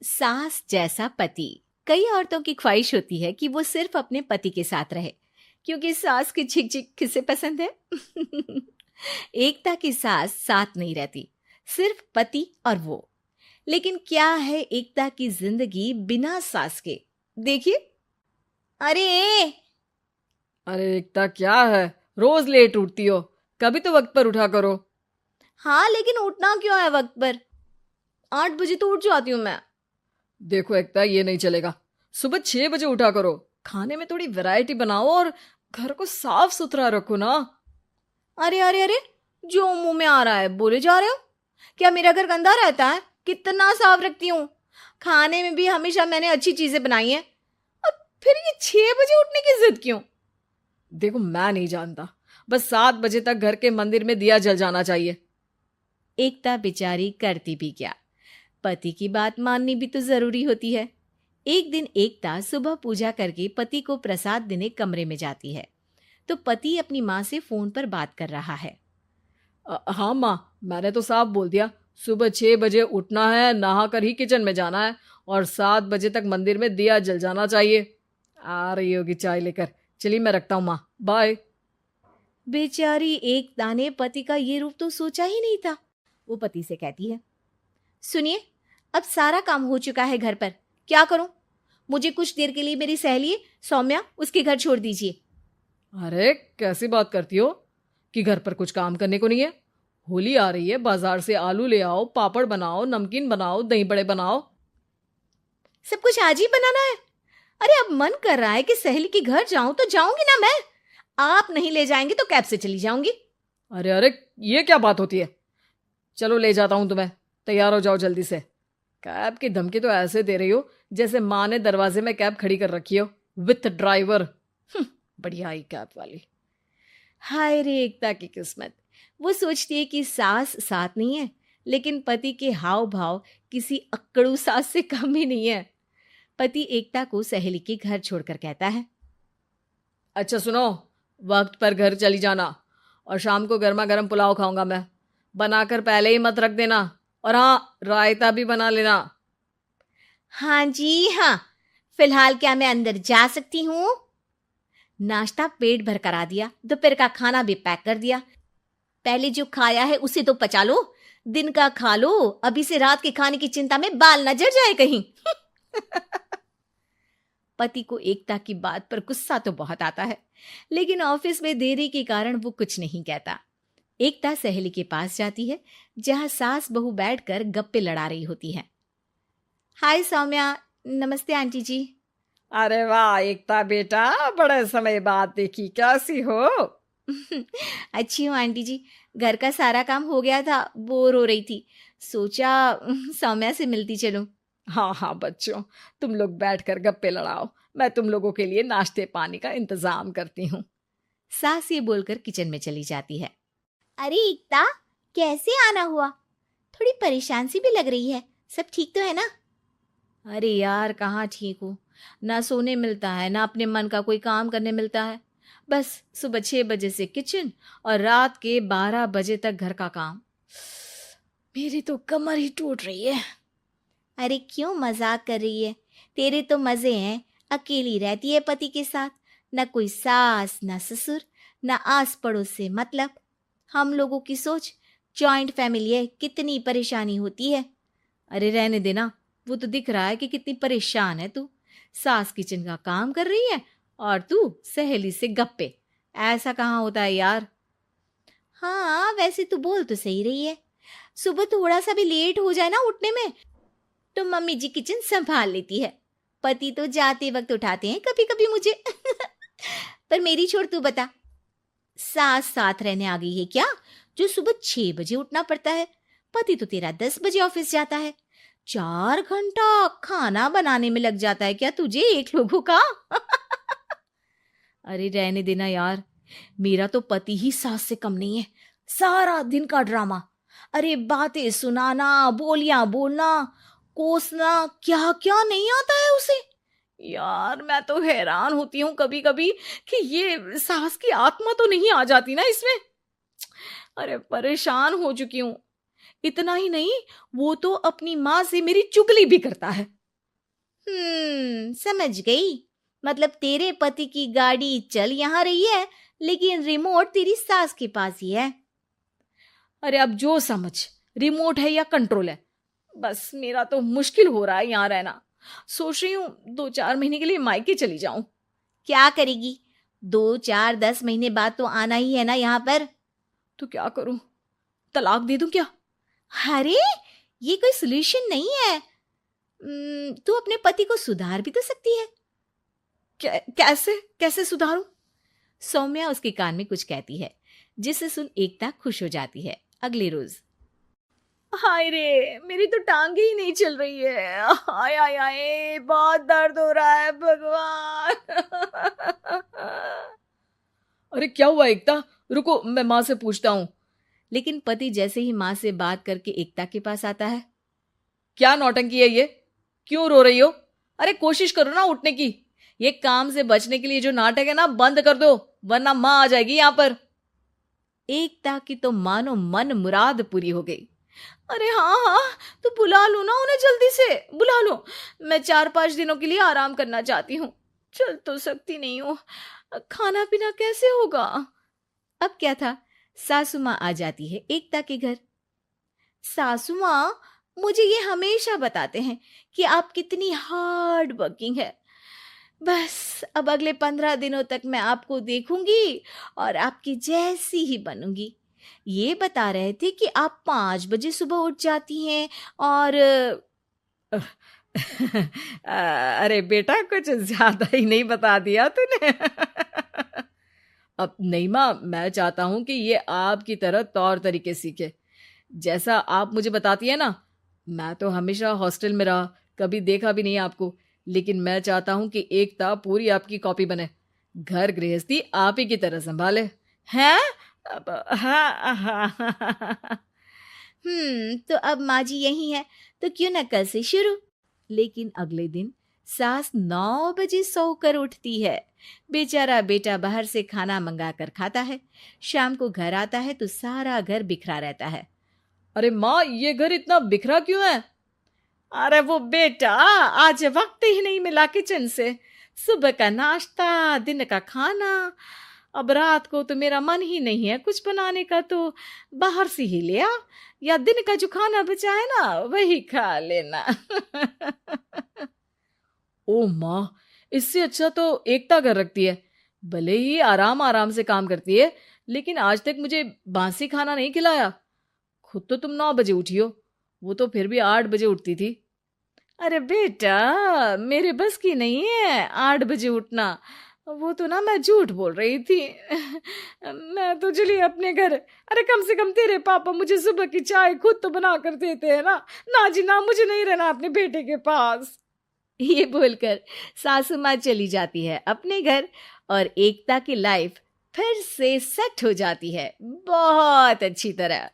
सास जैसा पति। कई औरतों की ख्वाहिश होती है कि वो सिर्फ अपने पति के साथ रहे, क्योंकि सास की झिक झिक किसे पसंद है। एकता की सास साथ नहीं रहती, सिर्फ पति और वो। लेकिन क्या है एकता की जिंदगी बिना सास के? देखिए। अरे अरे एकता, क्या है? रोज लेट उठती हो, कभी तो वक्त पर उठा करो। हाँ, लेकिन उठना क्यों है वक्त पर? 8 बजे तो उठ जाती हूँ मैं। देखो एकता, ये नहीं चलेगा। सुबह 6 बजे उठा करो। खाने में थोड़ी वैरायटी बनाओ और घर को साफ सुथरा रखो ना। अरे अरे अरे, जो मुंह में आ रहा है बोले जा रहे हो। क्या मेरा घर गंदा रहता है? कितना साफ रखती हूँ। खाने में भी हमेशा मैंने अच्छी चीजें बनाई हैं। और फिर ये 6 बजे उठने की जिद क्यों? देखो, मैं नहीं जानता, बस 7 बजे तक घर के मंदिर में दिया जल जाना चाहिए। एकता बेचारी करती भी क्या, पति की बात माननी भी तो जरूरी होती है। एक दिन एकता सुबह पूजा करके पति को प्रसाद देने कमरे में जाती है, तो पति अपनी माँ से फोन पर बात कर रहा है। हाँ माँ, मैंने तो साफ बोल दिया। सुबह 6 बजे उठना है, नहा कर ही किचन में जाना है और 7 बजे तक मंदिर में दिया जल जाना चाहिए। आ रही होगी चाय लेकर। चलिए, मैं रखता हूँ माँ, बाय। बेचारी एकता ने पति का ये रूप तो सोचा ही नहीं था। वो पति से कहती है, सुनिए, अब सारा काम हो चुका है घर पर, क्या करूं? मुझे कुछ देर के लिए मेरी सहेली सौम्या उसके घर छोड़ दीजिए। अरे कैसी बात करती हो कि घर पर कुछ काम करने को नहीं है? होली आ रही है, बाजार से आलू ले आओ, पापड़ बनाओ, नमकीन बनाओ, दही बड़े बनाओ। सब कुछ आज ही बनाना है? अरे अब मन कर रहा है कि सहेली के घर जाऊं तो जाऊंगी ना मैं। आप नहीं ले जाएंगे तो कैब से चली जाऊंगी। अरे अरे, ये क्या बात होती है? चलो ले जाता हूँ तुम्हें, तैयार हो जाओ जल्दी से। कैब की धमकी तो ऐसे दे रही हो जैसे माँ ने दरवाजे में कैब खड़ी कर रखी हो, विथ ड्राइवर। बढ़िया आई कैब वाली। हाय रे एकता की किस्मत। वो सोचती है कि सास साथ नहीं है, लेकिन पति के हाव भाव किसी अक्कड़ू सास से कम ही नहीं है। पति एकता को सहेली के घर छोड़कर कहता है, अच्छा सुनो, वक्त पर घर चली जाना और शाम को गर्मा गर्म पुलाव खाऊंगा मैं। बनाकर पहले ही मत रख देना, और हाँ, रायता भी बना लेना। हाँ जी हाँ, फिलहाल क्या मैं अंदर जा सकती हूँ? नाश्ता पेट भर करा दिया, दोपहर का खाना भी पैक कर दिया। पहले जो खाया है उसे तो पचा लो, दिन का खा लो, अभी से रात के खाने की चिंता में बाल न जड़ जाए कहीं। पति को एकता की बात पर गुस्सा तो बहुत आता है, लेकिन ऑफिस में देरी के कारण वो कुछ नहीं कहता। एकता सहेली के पास जाती है, जहां सास बहू बैठकर गप्पे लड़ा रही होती है। हाय सौम्या। नमस्ते आंटी जी। अरे वाह एकता बेटा, बड़े समय बाद देखी, कैसी हो? अच्छी हूँ आंटी जी। घर का सारा काम हो गया था, बोर हो रही थी, सोचा सौम्या से मिलती चलूं। हाँ हाँ बच्चों, तुम लोग बैठकर गप्पे लड़ाओ, मैं तुम लोगों के लिए नाश्ते पानी का इंतजाम करती हूँ। सास ये बोलकर किचन में चली जाती है। अरे एकता, कैसे आना हुआ? थोड़ी परेशान सी भी लग रही है, सब ठीक तो है ना? अरे यार, कहाँ ठीक हूँ। ना सोने मिलता है, ना अपने मन का कोई काम करने मिलता है। बस सुबह 6 बजे से किचन और रात के 12 बजे तक घर का काम। मेरी तो कमर ही टूट रही है। अरे क्यों मजाक कर रही है? तेरे तो मजे हैं, अकेली रहती है पति के साथ, न कोई सास न ससुर, न आस पड़ोस से मतलब। हम लोगों की सोच, जॉइंट फैमिली है, कितनी परेशानी होती है। अरे रहने देना, वो तो दिख रहा है कि कितनी परेशान है तू। सास किचन का काम कर रही है और तू सहेली से गप्पे। ऐसा कहाँ होता है यार। हाँ वैसे तू बोल तो सही रही है। सुबह थोड़ा सा भी लेट हो जाए ना उठने में, तो मम्मी जी किचन संभाल लेती है। पति तो जाते वक्त उठाते हैं कभी कभी मुझे। पर मेरी छोड़, तू बता, सास साथ रहने आ गई है क्या, जो सुबह 6 बजे उठना पड़ता है? पति तो तेरा 10 बजे ऑफिस जाता है। 4 घंटा खाना बनाने में लग जाता है क्या तुझे एक लोगों का? अरे रहने देना यार, मेरा तो पति ही सास से कम नहीं है। सारा दिन का ड्रामा, अरे बातें सुनाना, बोलियां बोलना, कोसना, क्या क्या नहीं आता है उसे। यार मैं तो हैरान होती हूँ कभी कभी कि ये सास की आत्मा तो नहीं आ जाती ना इसमें। अरे परेशान हो चुकी हूँ। इतना ही नहीं, वो तो अपनी माँ से मेरी चुगली भी करता है। समझ गई। मतलब तेरे पति की गाड़ी चल यहाँ रही है, लेकिन रिमोट तेरी सास के पास ही है। अरे अब जो समझ, रिमोट है या कंट्रोल है, बस मेरा तो मुश्किल हो रहा है यहाँ रहना। सोच रही हूँ 2-4 महीने के लिए मायके चली जाऊं। क्या करेगी? 2-4-10 महीने बाद तो आना ही है ना यहाँ पर। तो क्या करूं, तलाक दे दूं क्या? अरे ये कोई सोल्यूशन नहीं है। तू अपने पति को सुधार भी तो सकती है। कैसे कैसे सुधारूं? सौम्या उसके कान में कुछ कहती है, जिसे सुन एकता खुश हो जाती है। अगले रोज, हाय रे, मेरी तो टांगे ही नहीं चल रही है। हाय हाय हाय, बहुत दर्द हो रहा है भगवान। अरे क्या हुआ एकता, रुको मैं माँ से पूछता हूँ। लेकिन पति जैसे ही माँ से बात करके एकता के पास आता है। क्या नौटंकी है ये, क्यों रो रही हो? अरे कोशिश करो ना उठने की। ये काम से बचने के लिए जो नाटक है ना, बंद कर दो, वरना माँ आ जाएगी यहाँ पर। एकता की तो मानो मन मुराद पूरी हो गई। अरे हाँ हाँ, तो बुला लो ना उन्हें, जल्दी से बुला लो। मैं 4-5 दिनों के लिए आराम करना चाहती हूँ, चल तो सकती नहीं हूँ। खाना पीना कैसे होगा? अब क्या था, सासू माँ आ जाती है एकता के घर। सासू माँ, मुझे ये हमेशा बताते हैं कि आप कितनी हार्ड वर्किंग है। बस अब अगले 15 दिनों तक मैं आपको देखूंगी और आपकी जैसी ही बनूंगी। ये बता रहे थे कि आप 5 बजे सुबह उठ जाती हैं और अरे बेटा, कुछ ज्यादा ही नहीं बता दिया तूने। अब नहीं माँ, मैं चाहता हूं कि ये आपकी तरह तौर तरीके सीखे, जैसा आप मुझे बताती है ना। मैं तो हमेशा हॉस्टल में रहा, कभी देखा भी नहीं आपको, लेकिन मैं चाहता हूं कि एकता पूरी आपकी कॉपी बने, घर गृहस्थी आप ही की तरह संभाले। हैं? हाँ हाँ। तो अब माँ जी यही है, तो क्यों ना कल से शुरू। लेकिन अगले दिन सास 9 बजे सोकर उठती है। बेचारा बेटा बाहर से खाना मंगा कर खाता है। शाम को घर आता है तो सारा घर बिखरा रहता है। अरे माँ, ये घर इतना बिखरा क्यों है? अरे वो बेटा, आज वक्त ही नहीं मिला किचन से। सुबह का नाश्ता, दिन का खाना, अब रात को तो मेरा मन ही नहीं है कुछ बनाने का, तो बाहर से ही ले आ, या दिन का जो खाना बचा है ना वही खा लेना। ओ माँ, इससे अच्छा तो एकता कर रखती है। भले ही आराम आराम से काम करती है, लेकिन आज तक मुझे बासी खाना नहीं खिलाया। खुद तो तुम 9 बजे उठी हो, वो तो फिर भी 8 बजे उठती थी। अरे बेटा, मेरे बस की नहीं है 8 बजे उठना, वो तो ना मैं झूठ बोल रही थी। मैं तो चली अपने घर। अरे कम से कम तेरे पापा मुझे सुबह की चाय खुद तो बना कर देते हैं ना। ना जी ना, मुझे नहीं रहना अपने बेटे के पास। ये बोलकर सासू माँ चली जाती है अपने घर और एकता की लाइफ फिर से सेट हो जाती है बहुत अच्छी तरह।